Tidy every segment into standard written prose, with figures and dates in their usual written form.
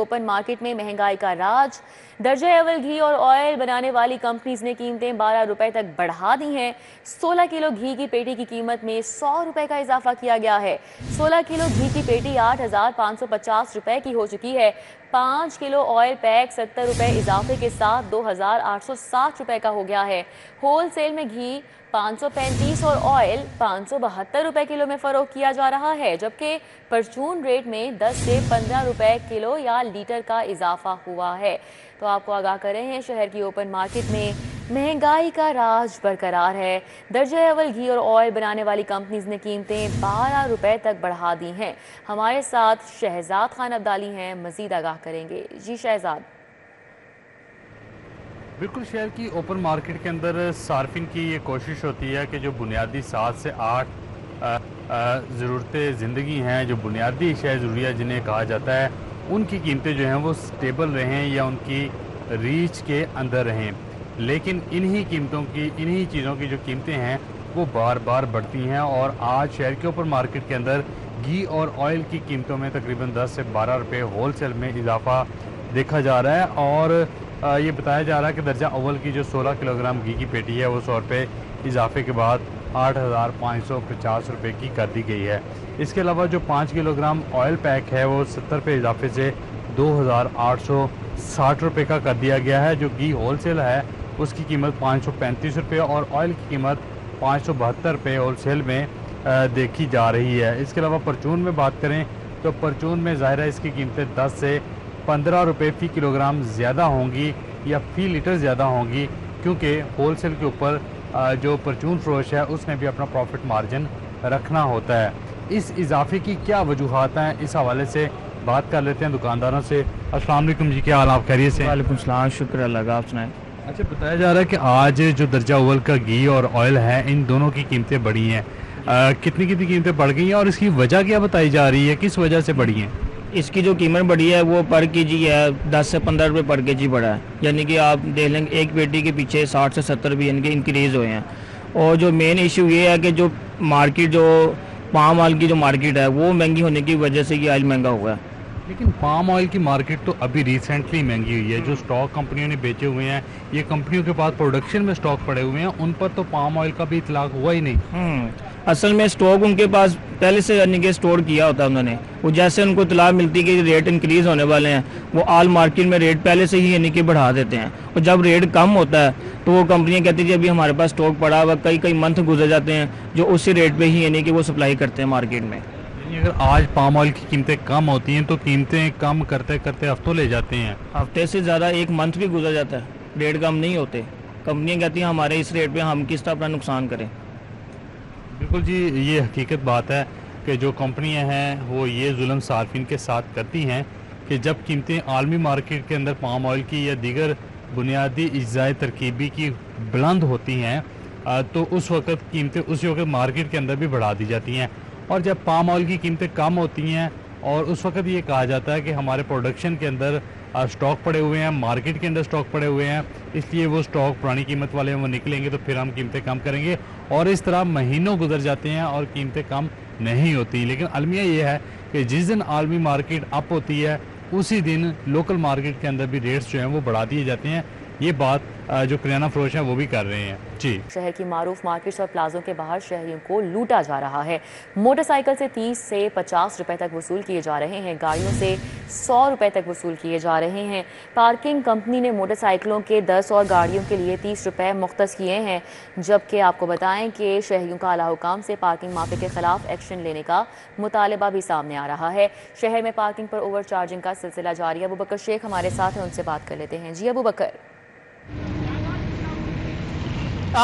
Open market में महंगाई का राज। दर्जे अव्वल घी और ऑयल बनाने वाली कंपनीज ने कीमतें 12 रुपए तक बढ़ा दी हैं। 16 किलो घी की पेटी की कीमत में 100 रुपए का इजाफा किया गया है। 16 किलो घी की पेटी 8,550 रुपए की हो चुकी है। 5 किलो ऑयल पैक 70 रुपए इजाफे के साथ 2,860 रुपए का हो गया है। होल सेल में घी 535 और ऑयल 572 रुपए किलो में फरोख्त किया जा रहा है, जबकि परचून रेट में 10 से 15 रुपए किलो या लीटर का इजाफा हुआ है। तो आपको आगाह कर रहे हैं, शहर की ओपन मार्केट में महंगाई का राज बरकरार है। दर्जे अव्वल घी और ऑयल बनाने वाली कंपनीज ने कीमतें 12 रुपए तक बढ़ा दी हैं। हमारे साथ शहजाद खान अब्दाली हैं, मजीद आगाह करेंगे। जी शहजाद। बिल्कुल, शहर की ओपन मार्केट के अंदर सार्फिन की ये कोशिश होती है कि जो बुनियादी 7 से 8 ज़रूरतें ज़िंदगी हैं, जो बुनियादी अशिया ज़रूरिया जिन्हें कहा जाता है, उनकी कीमतें जो हैं वो स्टेबल रहें या उनकी रीच के अंदर रहें। लेकिन इन्हीं कीमतों की, इन्हीं चीज़ों की जो कीमतें हैं वो बार बार बढ़ती हैं और आज शहर के ओपन मार्केट के अंदर घी और ऑयल की कीमतों में तकरीबन 10 से 12 रुपये होल सेल में इजाफा देखा जा रहा है। और ये बताया जा रहा है कि दर्जा अव्वल की जो 16 किलोग्राम घी की पेटी है वो 100 रुपये इजाफे के बाद 8,550 रुपये की कर दी गई है। इसके अलावा जो 5 किलोग्राम ऑयल पैक है वो 70 रुपये इजाफे से 2,860 रुपये का कर दिया गया है। जो घी होल सेल है उसकी कीमत 535 रुपये और ऑयल की कीमत 572 रुपये होल सेल में देखी जा रही है। इसके अलावा परचून में बात करें तो परचून में ज़ाहिर है इसकी कीमतें 10 से 15 रुपये फ़ी किलोग्राम ज़्यादा होंगी या फ़ी लीटर ज़्यादा होंगी, क्योंकि होल सेल के ऊपर जो परचून फरोश है उसने भी अपना प्रॉफिट मार्जिन रखना होता है। इस इजाफे की क्या वजूहात हैं, इस हवाले से बात कर लेते हैं दुकानदारों से। अस्सलाम वालेकुम जी, क्या हाल, आप खैरियत से? वालेकुम सलाम, शुक्र अल्लाह का, आप सुनाएं। अच्छा, बताया जा रहा है कि आज जो दर्जा अव्वल का घी और ऑयल है इन दोनों की कीमतें बढ़ी हैं। कितनी कीमतें बढ़ गई हैं और इसकी वजह क्या बताई जा रही है, किस वजह से बढ़ी हैं? इसकी जो कीमत बढ़ी है वो पर केजी है 10 से 15 रुपये पर केजी बढ़ा है। यानी कि आप देख लेंगे एक पेटी के पीछे 60 से 70 रुपये यानी कि इंक्रीज़ हुए हैं। और जो मेन इशू ये है कि जो मार्केट, जो पाम ऑयल की जो मार्केट है वो महंगी होने की वजह से ये ऑयल महंगा हुआ है। लेकिन पाम ऑयल की मार्केट तो अभी रिसेंटली महंगी हुई है। जो स्टॉक कंपनियों ने बेचे हुए हैं, ये कंपनियों के पास प्रोडक्शन में स्टॉक पड़े हुए हैं, उन पर तो पाम ऑयल का भी इतलाक हुआ ही नहीं। असल में स्टॉक उनके पास पहले से यानी कि स्टोर किया होता है उन्होंने। वो जैसे उनको इतला मिलती है कि रेट इंक्रीज़ होने वाले हैं, वो ऑल मार्केट में रेट पहले से ही यानी कि बढ़ा देते हैं। और जब रेट कम होता है तो वो कंपनियां कहती है अभी हमारे पास स्टॉक पड़ा हुआ, कई मंथ गुजर जाते हैं जो उसी रेट पे ही यानी कि वो सप्लाई करते हैं मार्केट में। अगर आज पाम ऑयल की कीमतें कम होती हैं तो कीमतें कम करते करते हफ्तों ले जाते हैं, हफ्ते से ज़्यादा एक मंथ भी गुजर जाता है, रेट कम नहीं होते। कंपनियां कहती हैं हमारे इस रेट पे हम किस तरह अपना नुकसान करें। बिल्कुल जी, ये हकीकत बात है कि जो कंपनियां हैं वो ये जुल्म सार्फिन के साथ करती हैं कि जब कीमतें आलमी मार्केट के अंदर पाम ऑयल की या दीगर बुनियादी अज्जाए तरकीबी की बुलंद होती हैं तो उस वक्त कीमतें उसी वक्त मार्केट के अंदर भी बढ़ा दी जाती हैं। और जब पाम ऑयल की कीमतें कम होती हैं और उस वक्त ये कहा जाता है कि हमारे प्रोडक्शन के अंदर स्टॉक पड़े हुए हैं, मार्केट के अंदर स्टॉक पड़े हुए हैं, इसलिए वो स्टॉक पुरानी कीमत वाले वो निकलेंगे तो फिर हम कीमतें कम करेंगे। और इस तरह महीनों गुजर जाते हैं और कीमतें कम नहीं होती। लेकिन अलमिया ये है कि जिस दिन आलमी मार्केट अप होती है उसी दिन लोकल मार्केट के अंदर भी रेट्स जो हैं वो बढ़ा दिए जाते हैं। ये बात जो किराना फरोश हैं वो भी कर रहे हैं जी। शहर की मारूफ मार्केट्स और प्लाजों के बाहर शहरियों को लूटा जा रहा है। मोटरसाइकिल से 30 से 50 रुपए तक वसूल किए जा रहे हैं, गाड़ियों से 100 रुपए तक वसूल किए जा रहे हैं। पार्किंग कंपनी ने मोटरसाइकिलों के 10 और गाड़ियों के लिए 30 रुपए मुख्तस किए हैं। जबकि आपको बताएं कि शहरियों का आला हुकाम से पार्किंग माफिया के खिलाफ एक्शन लेने का मुतालबा भी सामने आ रहा है। शहर में पार्किंग पर ओवर चार्जिंग का सिलसिला जारी है। अबू बकर शेख हमारे साथ हैं, उनसे बात कर लेते हैं। जी अबू बकर।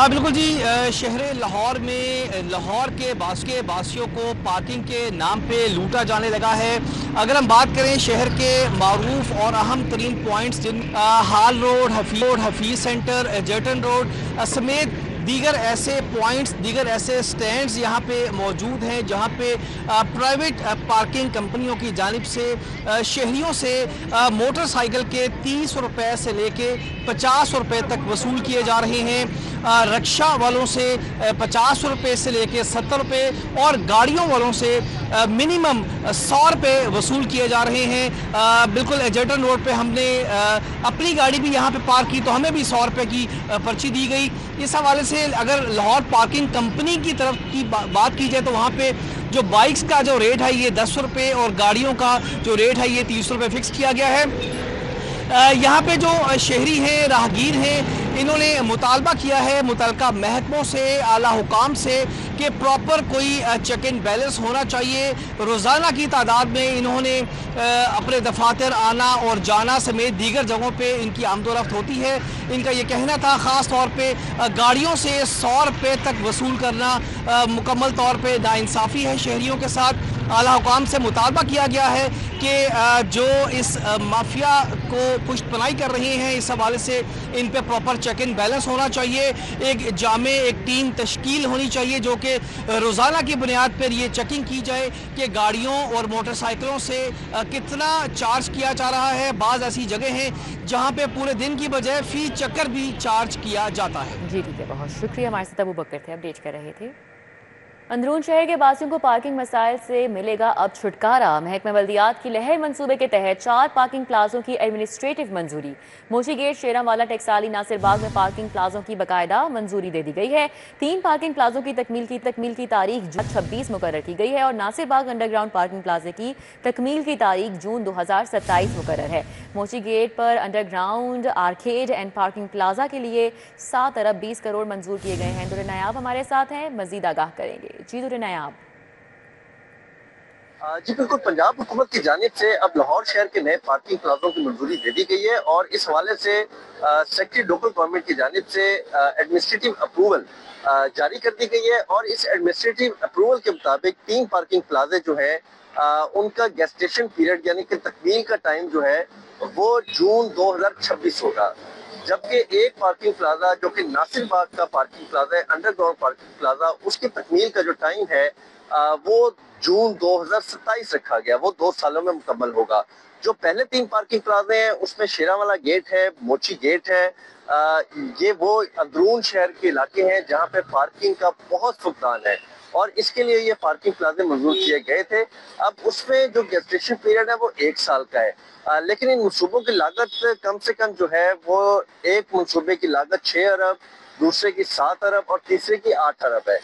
बिल्कुल जी, शहर लाहौर में लाहौर के बासियों को पार्किंग के नाम पे लूटा जाने लगा है। अगर हम बात करें शहर के मारूफ और अहम तरीन पॉइंट्स जिन हाल road, Hafeez centre, Egerton road समेत दीगर ऐसे पॉइंट्स, दीगर ऐसे स्टैंड्स यहाँ पे मौजूद हैं जहाँ पे प्राइवेट पार्किंग कंपनियों की जानिब से शहरियों से मोटरसाइकिल के 30 रुपए से लेके 50 रुपए तक वसूल किए जा रहे हैं। रक्षा वालों से 50 रुपये से लेके 70 रुपये और गाड़ियों वालों से मिनिमम 100 रुपये वसूल किए जा रहे हैं। बिल्कुल एजर्टन रोड पे हमने अपनी गाड़ी भी यहाँ पे पार्क की तो हमें भी 100 रुपये की पर्ची दी गई। इस हवाले से अगर लाहौर पार्किंग कंपनी की तरफ की बात की जाए तो वहाँ पे जो बाइक्स का जो रेट है ये 10 रुपये और गाड़ियों का जो रेट है ये 30 रुपये फिक्स किया गया है। यहाँ पे जो शहरी हैं, राहगीर हैं, इन्होंने मुतालबा किया है मुतलका महकमों से, आला हुकाम से कि प्रॉपर कोई चेक एंड बैलेंस होना चाहिए। रोज़ाना की तादाद में इन्होंने अपने दफातर आना और जाना समेत दीगर जगहों पे इनकी आमदोरफ्त होती है। इनका ये कहना था ख़ास तौर पे गाड़ियों से 100 रुपये तक वसूल करना मुकम्मल तौर पे नाइंसाफ़ी है शहरियों के साथ। आला हुकाम से मुतालबा किया गया है कि जो इस माफिया को पुष्ट पनाही कर रहे हैं इस हवाले से इन पे प्रॉपर चेक एंड बैलेंस होना चाहिए। एक जामे एक टीम तश्कील होनी चाहिए जो कि रोज़ाना की बुनियाद पर ये चेकिंग की जाए कि गाड़ियों और मोटरसाइकिलों से कितना चार्ज किया जा रहा है। बाज़ ऐसी जगह हैं जहाँ पे पूरे दिन की बजाय फी चक्कर भी चार्ज किया जाता है। जी ठीक है, बहुत शुक्रिया। हमारे साथ अबू बकर थे, अपडेट कर रहे थे। अंदरून शहर के बासियों को पार्किंग मसाइल से मिलेगा अब छुटकारा। महकमा बल्दियात की लहर मंसूबे के तहत 4 पार्किंग प्लाजों की एडमिनिस्ट्रेटिव मंजूरी। मोची गेट, शेरावाला, टेक्साली, नासिर बाग में पार्किंग प्लाजों की बाकायदा मंजूरी दे दी गई है। 3 पार्किंग प्लाजों की तकमील की तारीख जून 26 मुकर्रर की गई है और नासिर बाग अंडरग्राउंड पार्किंग प्लाजे की तकमील की तारीख जून 2027 मुकर्रर है। मोची गेट पर underground arcade and parking plaza के लिए 7 अरब 20 करोड़ मंजूर किए गए हैं। दुर नायाब हमारे साथ हैं, मजीद आगाह करेंगे। जी दुर नायाब। जी बिल्कुल, पंजाब हुकूमत की जानिब से अब लाहौर शहर के नए पार्किंग प्लाजों की मंजूरी दे दी गई है और इस हवाले से सेक्रेटरी लोकल गवर्नमेंट की जानिब से एडमिनिस्ट्रेटिव अप्रूवल जारी कर दी गई है और इस एडमिनिस्ट्रेटिव अप्रूवल के मुताबिक 3 पार्किंग प्लाजे जो है उनका गेस्टेशन पीरियड यानी कि तकमील का टाइम जो है वो जून 2026 होगा। जबकि एक पार्किंग प्लाजा जो कि नासिर बाग का पार्किंग प्लाजा है, अंडरग्राउंड पार्किंग प्लाजा, उसकी तकमील का जो टाइम है वो जून 2027 रखा गया। वो 2 सालों में मुकम्मल होगा। जो पहले 3 पार्किंग प्लाजे हैं उसमें शेरावाला गेट है, मोची गेट है, ये वो अंदरून शहर के इलाके हैं जहाँ पे पार्किंग का बहुत फुकदान है और इसके लिए ये पार्किंग प्लाजे मंजूर किए गए थे। अब उसमें जो गेस्टेशन पीरियड है वो 1 साल का है, लेकिन इन मनसूबों की लागत कम से कम जो है वो एक मनसूबे की लागत 6 अरब, दूसरे की 7 अरब और तीसरे की 8 अरब है।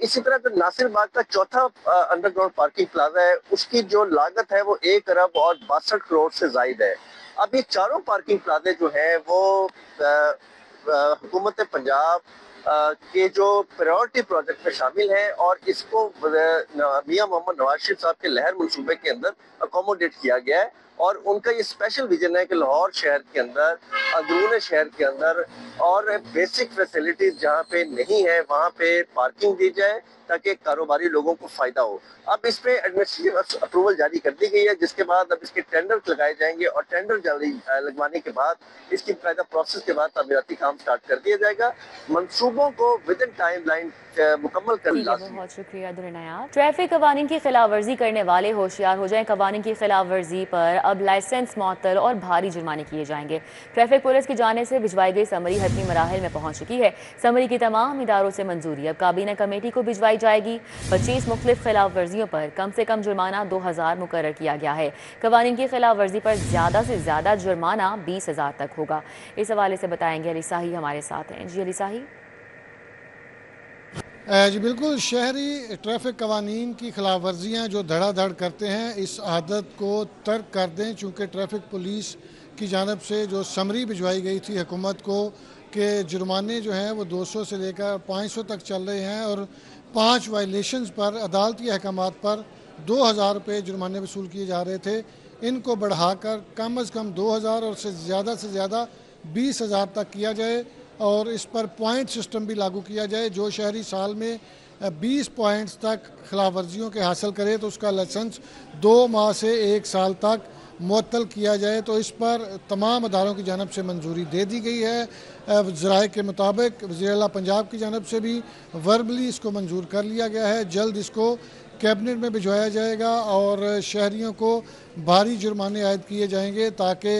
इसी तरह जो नासिर बाग का चौथा अंडरग्राउंड पार्किंग प्लाजा है उसकी जो लागत है वो 1 अरब और 62 करोड़ से जायद है। अब ये चारों पार्किंग प्लाजे जो हैं वो हुकूमत पंजाब के जो प्रायोरिटी प्रोजेक्ट में शामिल हैं और इसको मियां मोहम्मद नवाज शरीफ साहब के लहर मंसूबे के अंदर अकोमोडेट किया गया है और उनका ये स्पेशल विजन है कि लाहौर शहर के अंदर, अंदरून शहर के अंदर और बेसिक फैसिलिटीज जहाँ पे नहीं है वहाँ पे पार्किंग दी जाए ताकि कारोबारी लोगों को फायदा हो। अब इस पे एडमिनिस्ट्रेटिव अप्रूवल जारी कर दी गई है जिसके बाद अब इसके टेंडर लगाए जाएंगे और टेंडर जारी लगवाने के बाद इसकी कायदा प्रोसेस के बाद तामीराती काम स्टार्ट कर दिया जाएगा। मंसूबों को विद इन टाइम लाइन मुकम्मल कर लिया। बहुत शुक्रिया दुरनायाब। ट्रैफिक कवानीन की खिलाफ वर्जी करने वाले होशियार हो जाएं। कवानीन की खिलाफ वर्जी पर अब लाइसेंस मुअत्तल और भारी जुर्माने किए जाएंगे। ट्रैफिक पुलिस की जानिब से भिजवाई गई समरी हतमी मराहिल में पहुंच चुकी है। समरी की तमाम इदारों से मंजूरी अब काबीना कमेटी को भिजवाई जाएगी। 25 मुख्तलिफ खिलाफ वर्जियों पर कम से कम जुर्माना 2000 मुकर्रर किया गया है। कवानीन की खिलाफ वर्जी पर ज़्यादा से ज़्यादा जुर्माना 20,000 तक होगा। इस हवाले से बताएंगे अली साही हमारे साथ हैं। जी अली साही। जी बिल्कुल, शहरी ट्रैफिक कवानीन की खिलाफ वर्जियाँ जो धड़ाधड़ करते हैं इस आदत को तर्क कर दें, चूँकि ट्रैफिक पुलिस की जानब से जो समरी भिजवाई गई थी हुकूमत को कि जुर्माने जो हैं वो 200 से लेकर 500 तक चल रहे हैं और 5 वायलेशंस पर अदालती अहकामात पर 2000 रुपये जुर्माने वसूल किए जा रहे थे। इनको बढ़ाकर कम अज़ कम 2000 और से ज़्यादा 20,000 तक किया जाए और इस पर पॉइंट सिस्टम भी लागू किया जाए। जो शहरी साल में 20 पॉइंट्स तक खिलाफ वर्जियों के हासिल करे तो उसका लाइसेंस 2 माह से 1 साल तक मुअत्तल किया जाए। तो इस पर तमाम अदारों की जानब से मंजूरी दे दी गई है। ज़राए के मुताबिक वज़ीर आला पंजाब की जानब से भी वर्बली इसको मंजूर कर लिया गया है। जल्द इसको कैबिनेट में भिजवाया जाएगा और शहरियों को भारी जुर्माने आयद किए जाएंगे ताकि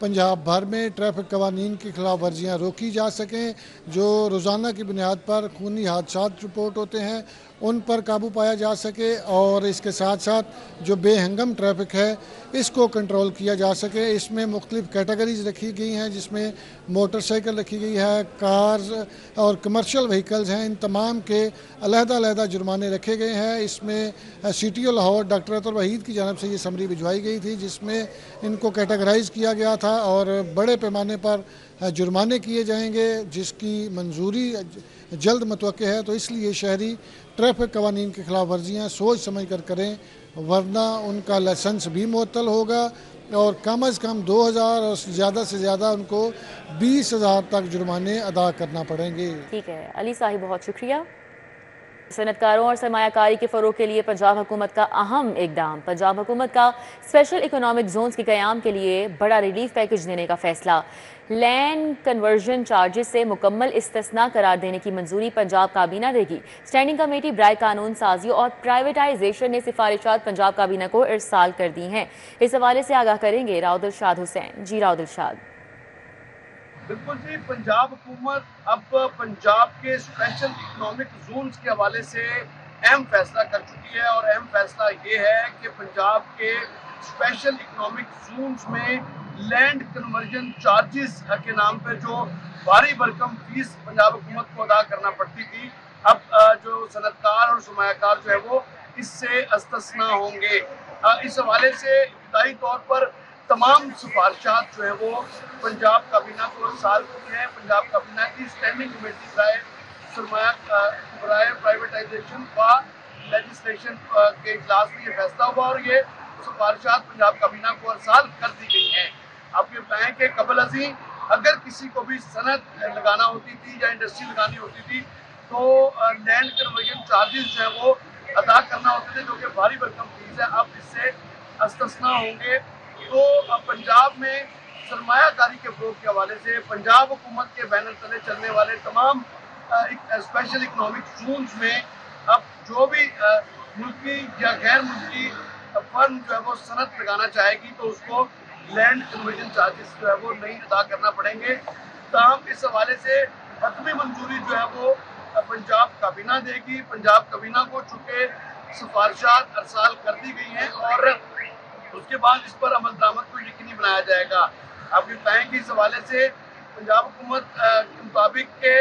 पंजाब भर में ट्रैफिक कवानीन की खिलाफ वर्जियाँ रोकी जा सकें, जो रोज़ाना की बुनियाद पर खूनी हादसा रिपोर्ट होते हैं उन पर काबू पाया जा सके, और इसके साथ साथ जो बेहंगम ट्रैफिक है इसको कंट्रोल किया जा सके। इसमें मुख्तलिफ कैटेगरीज रखी गई हैं, जिसमें मोटरसाइकिल रखी गई है, कार्स और कमर्शियल व्हीकल्स हैं, इन तमाम के अलहदा जुर्माने रखे गए हैं। इसमें CTO लाहौर डॉक्टर अतुल वहीद की जानब से ये समरी भिजवाई गई थी, जिसमें इनको कैटेगराइज किया गया था और बड़े पैमाने पर जुर्माने किए जाएंगे, जिसकी मंजूरी जल्द मुतवक्के है। तो इसलिए शहरी ट्रैफिक कवानीन की खिलाफ वर्जियाँ सोच समझ कर करें, वरना उनका लाइसेंस भी मुअत्तल होगा और कम अज़ कम 2000 और ज़्यादा से ज़्यादा उनको 20,000 तक जुर्माने अदा करना पड़ेंगे। ठीक है अली साहिब, बहुत शुक्रिया। सनतकारों और सरमायाकारी के फ़रोग के लिए पंजाब हुकूमत का अहम इकदाम। पंजाब हुकूमत का स्पेशल इकोनॉमिक जोन्स के क़याम के लिए बड़ा रिलीफ पैकेज देने का फैसला। लैंड कन्वर्जन चार्जेस से मुकम्मल इस्तिस्ना करार देने की मंजूरी पंजाब काबीना देगी। स्टैंडिंग कमेटी बराए कानून साजी और प्राइवेटाइजेशन ने सिफारिशात पंजाब काबीना को इरसाल कर दी हैं। इस हवाले से आगाह करेंगे राव दिलशाद हुसैन। जी राव दिलशाद। बिल्कुल जी, पंजाब हुकूमत अब पंजाब के स्पेशल इकोनॉमिक जोन्स के हवाले से अहम फैसला कर चुकी है, और अहम फैसला ये है कि पंजाब के स्पेशल इकोनॉमिक जोन्स में लैंड कन्वर्जन चार्जेस के नाम पे जो भारी भरकम फीस पंजाब हुकूमत को अदा करना पड़ती थी, अब जो सनतकार और सरमायाकार जो है वो इससे इस्तिस्ना होंगे। इस हवाले से इब्तदाई तौर पर तमाम सिफारिशात जो है वो पंजाब काबीना को इरसाल की हैं। पंजाब काबीना की स्टैंडिंग कमेटी बराए प्राइवेटाइजेशन व लेजिस्लेशन के इजलास में ये फैसला हुआ और ये सिफारिशात पंजाब काबीना को इरसाल कर दी गई हैं। आप ये बताएं कि कबल अज़ीं अगर किसी को भी सनत लगाना होती थी या इंडस्ट्री लगानी होती थी तो लैंड कन्वर्जन चार्जेस जो है वो अदा करना होते थे, जो कि भारी भरकम फीस है। अब इससे इस्तिस्ना होंगे। तो पंजाब में सरमायाकारी के फ़रोग़ के हवाले से पंजाब हुकूमत के बैनर तले चलने वाले तमाम स्पेशल इकोनॉमिक जोन्स में अब जो भी मुल्की या गैर मुल्की फर्म जो है वो सनत लगाना चाहेगी तो उसको लैंड कन्वर्जन चार्जेस जो है वो नहीं अदा करना पड़ेंगे। ताहम इस हवाले से हतमी मंजूरी जो है वो पंजाब काबीना देगी। पंजाब काबीना को चूँकि सिफारिशात अरसाल कर दी गई हैं और उसके बाद इस पर अमल दरामद को यकीनी बनाया जाएगा। आप ये बताएं कि इस हवाले से पंजाब हुकूमत के मुताबिक के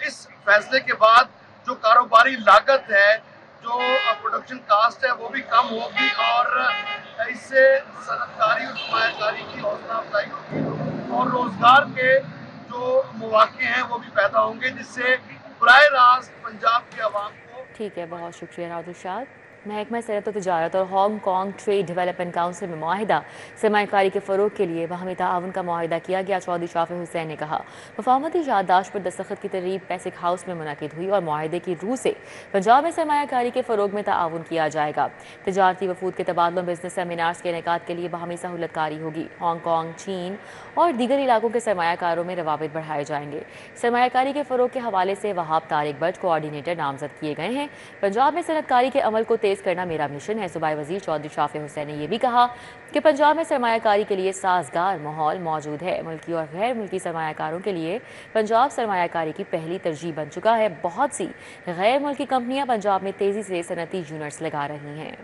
इस फैसले के बाद जो कारोबारी लागत है, जो प्रोडक्शन कास्ट है वो भी कम होगी और इससे सनतकारी और सरमायाकारी की हौसला अफजाई होगी और रोजगार के जो मौके हैं वो भी पैदा होंगे, जिससे बराह रास्त पंजाब की आवाम को। ठीक है, बहुत शुक्रिया राव दिलशाद। महकमा सनअत तजारत और Hong Kong trade development council में मुआहिदा सरमायाकारी के फ़रोग के लिए बाहमी ताउन का मुआहिदा किया गया। चौधरी शाफी हुसैन ने कहा मफाहमती याददाश्त पर दस्तखत की तकरीब पैसिक हाउस में मुनक़िद हुई और मुआहिदे की रूह से पंजाब में सरमायाकारी के फ़रोग में ताउन किया जाएगा। तजारती वफूद के तबादलों बिजनेस सेमिनार्स के इनेकाद के लिए बाहमी सहूलतकारी होगी। हांग कॉन्ग, चीन और दीगर इलाकों के सरमायाकारों में रवाबित बढ़ाए जाएंगे। सरमायाकारी के फ़रोग के हवाले से वहाब तारिक बट कोऑर्डिनेटर नामजद किए गए हैं। पंजाब में सनतकारी के अमल को तेज करना मेरा मिशन है। सूबाई वजीर चौधरी शाफी हुसैन ने यह भी कहा कि पंजाब में सरमायाकारी के लिए साजगार माहौल मौजूद है। मुल्की और गैर मुल्की सरमायाकारों के लिए पंजाब सरमायाकारी की पहली तरजीह बन चुका है। बहुत सी गैर मुल्की कंपनियां पंजाब में तेजी से सनती यूनिट्स लगा रही हैं।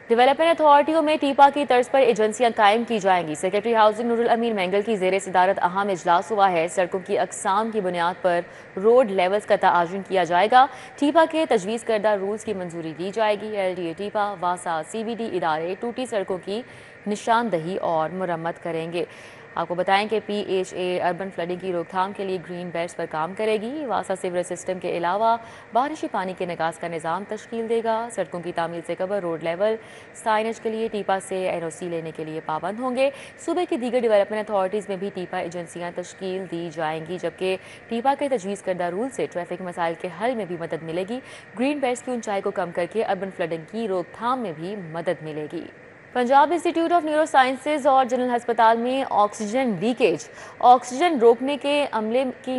डेवलपमेंट अथॉरिटियों में टीपा की तर्ज पर एजेंसियां कायम की जाएंगी। सेक्रेटरी हाउसिंग नूरुल अमीन मेंगल की जेर सदारत अहम इजलास हुआ है। सड़कों की अकसाम की बुनियाद पर रोड लेवल्स का तआजुन किया जाएगा। टीपा के तजवीज़ करदा रूल्स की मंजूरी दी जाएगी। LDA टीपा, वासा, CBD इदारे टूटी सड़कों की निशानदही और मुरम्मत करेंगे। आपको बताएं कि PHA अर्बन फ्लडिंग की रोकथाम के लिए ग्रीन बेल्ट्स पर काम करेगी। वासा सीवरेज सिस्टम के अलावा बारिशी पानी के निकास का निज़ाम तश्कील देगा। सड़कों की तामीर से कबर रोड लेवल साइनेज के लिए टीपा से NOC लेने के लिए पाबंद होंगे। सूबे की दीगर डेवलपमेंट अथॉरिटीज़ में भी टीपा एजेंसियाँ तश्कील दी जाएंगी, जबकि टीपा के तजवीज़ करदा रूल से ट्रैफिक मसाइल के हल में भी मदद मिलेगी। ग्रीन बेल्ट्स की ऊंचाई को कम करके अर्बन फ्लडिंग की रोकथाम में भी मदद मिलेगी। Punjab institute of neurosciences और जनरल अस्पताल में ऑक्सीजन लीकेज, ऑक्सीजन रोकने के अमले की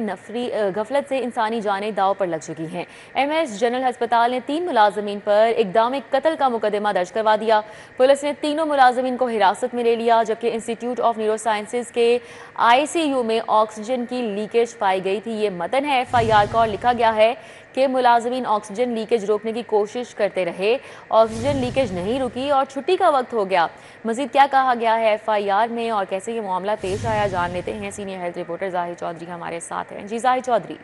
गफलत से इंसानी जानें दांव पर लग चुकी हैं। एमएस जनरल अस्पताल ने 3 मुलाजमीन पर इक़दाम कत्ल का मुकदमा दर्ज करवा दिया। पुलिस ने तीनों मुलाजमीन को हिरासत में ले लिया, जबकि इंस्टीट्यूट ऑफ न्यूरो साइंसेज के ICU में ऑक्सीजन की लीकेज पाई गई थी। ये मतन है FIR का और लिखा गया है कि मुलाजमीन ऑक्सीजन लीकेज रोकने की कोशिश करते रहे, ऑक्सीजन लीकेज नहीं रुकी और छुट्टी का वक्त हो गया। मजीद क्या कहा गया है FIR में और कैसे ये मामला पेश आया, जान लेते हैं। Senior health reporter Zahid Chaudhry हमारे साथ हैं। जी जाहिद चौधरी।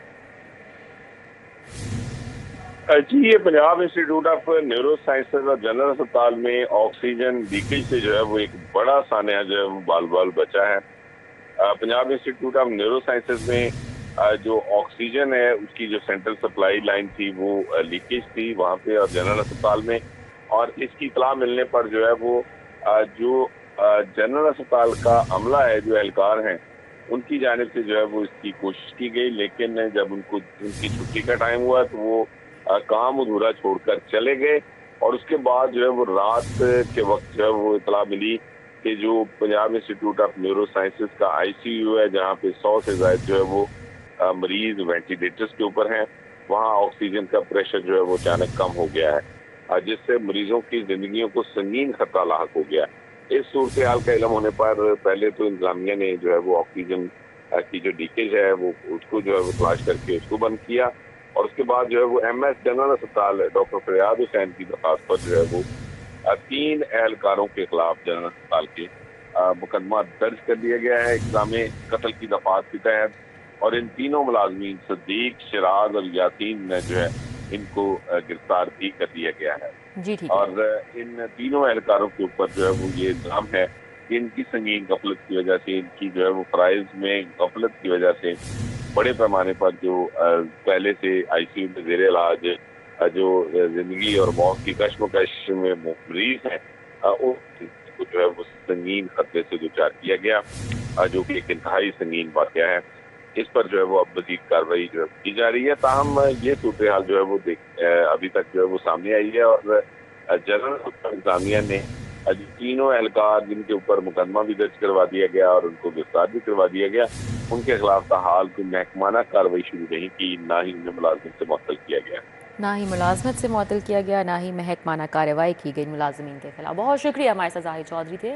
जी, ये Punjab institute of neurosciences और जनरल अस्पताल में ऑक्सीजन लीकेज से जो है वो एक बड़ा सान्या जो है वो बाल बचा है। Punjab institute of neuro sciences में जो ऑक्सीजन है उसकी जो सेंट्रल सप्लाई लाइन थी वो लीकेज थी वहाँ पे, और जनरल अस्पताल में, और इसकी इतला मिलने पर जो है वो जो जनरल अस्पताल का अमला है, जो एहलकार हैं, उनकी जानिब से जो है वो इसकी कोशिश की गई, लेकिन जब उनकी छुट्टी का टाइम हुआ तो वो काम अधूरा छोड़कर चले गए। और उसके बाद जो है वो रात के वक्त जो है वो इतला मिली कि जो Punjab institute of neuro sciences का ICU है, जहाँ पे 100 से ज्यादा जो है वो मरीज वेंटिलेटर्स के ऊपर हैं, वहाँ ऑक्सीजन का प्रेशर जो है वो अचानक कम हो गया है, जिससे मरीजों की जिंदगियों को संगीन खतरा लाहक हो गया। इस सूरत हाल का इल्म होने पर पहले तो इंतजामिया ने जो है वो ऑक्सीजन की जो लीकेज है वो उसको जो है वो तलाश करके उसको बंद किया, और उसके बाद जो है वो MS जनरल अस्पताल डॉक्टर फरियाद हुसैन की दरखास्त पर जो है वो 3 एहलकारों के खिलाफ जनरल अस्पताल के मुकदमा दर्ज कर दिया गया है इक़दाम कत्ल की दफात के तहत। और इन तीनों मुलाजमीन सदीक, शिराज और यासीन ने जो है इनको गिरफ्तार भी कर दिया गया है। जी ठीक। और इन तीनों एहलकारों के ऊपर जो है वो ये इल्जाम है कि इनकी संगीन गफलत की वजह से, इनकी जो है वो फराइज में गफलत की वजह से बड़े पैमाने पर जो पहले से ICU में जेर इलाज जो जिंदगी और मौत की कश्मकश में मरीज हैं, उनको जो है वो संगीन खतरे से दुचार किया गया, जो कि एक इंतहाई संगीन वाक़या है। इस पर जो है वो अब मज़ीद कार्रवाई जो है की जा रही है। ताहम ये सूरत हाल जो है वो अभी तक जो है वो सामने आई है, और जनरल इंतजामिया ने तीनों एहलकार जिनके ऊपर मुकदमा भी दर्ज करवा दिया गया और उनको गिरफ्तार भी करवा दिया गया, उनके खिलाफ हाल कोई महकमाना कार्रवाई शुरू नहीं की, ना ही उन्हें मुलाजमत से मुअत्तल किया गया, ना ही मुलाजमत से मुअत्तल किया गया, ना ही महकमाना कार्रवाई की गई मुलाजमीन के खिलाफ। बहुत शुक्रिया, हमारे साथ जाहिद चौधरी थे।